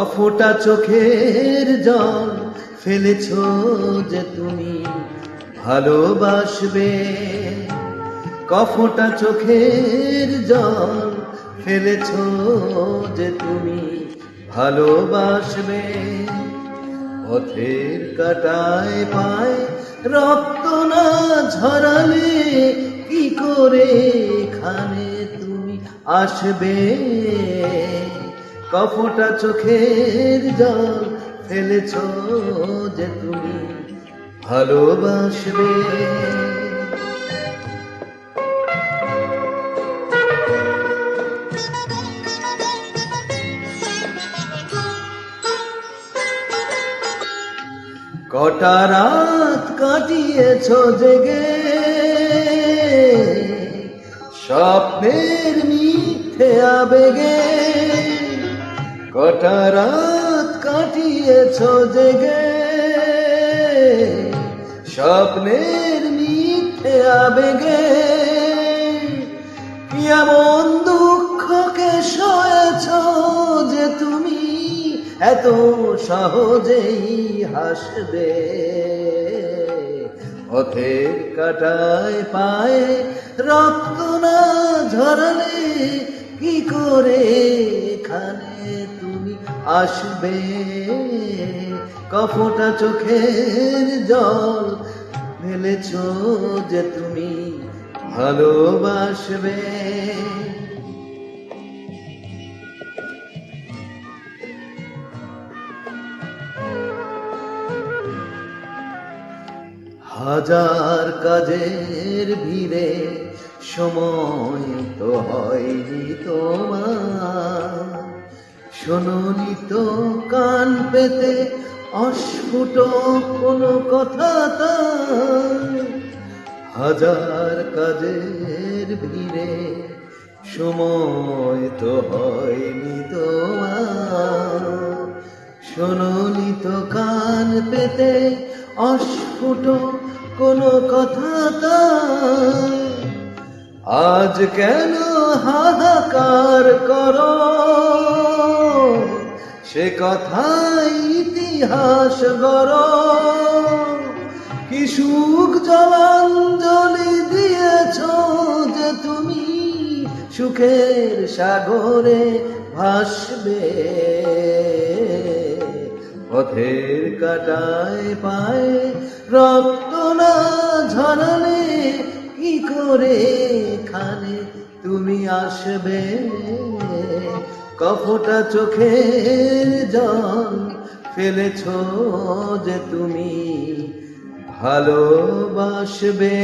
কফোটা চোখের জল ফেলেছ যে তুমি ভালোবাসবে, কফোটা চোখের জল ফেলেছ যে তুমি ভালোবাসবে। পথের কাটায় পায় রক্ত না ঝরালে কি করে এখানে তুমি আসবে? কফোটা চোখের জল ফেলেছ যে তুমি ভালোবাসবে। কটা রাত কাটিয়েছ জেগে স্বপ্নের মিথ্যে আবেগে, কটা রাত কাটিয়েছ জেগে স্বপ্নের মিথ্যে আবেগে। এমন দুঃখকে সয়েছ যে তুমি এত সহজেই হাসবে? পথের কাটায় পায়ে রক্ত না ঝরালে কি করে এখানে তুমি আসবে? কফোটা চোখের জল ফেলেছ যে তুমি ভালোবাসবে। হাজার কাজের ভিড়ে সময় তো হয়নি তোমার, শোনোনি তো কান পেতে অস্ফুট কোনো কথা তার। হাজার কাজের ভিড়ে সময় তো হয়নি তোমার, শোনোনি তো কান পেতে অস্ফুট কোনো কথা তার। আজ কেন হাহাকার করো সে কথাই ইতিহাস গড়ো? কি সুখ জলাঞ্জলি দিয়েছ যে তুমি সুখের সাগরে ভাসবে? পথের কাটায় পায়ে রক্ত না ঝরালে কি করে এখানে তুমি আসবে? কফোটা চোখের জল ফেলেছ যে তুমি ভালোবাসবে।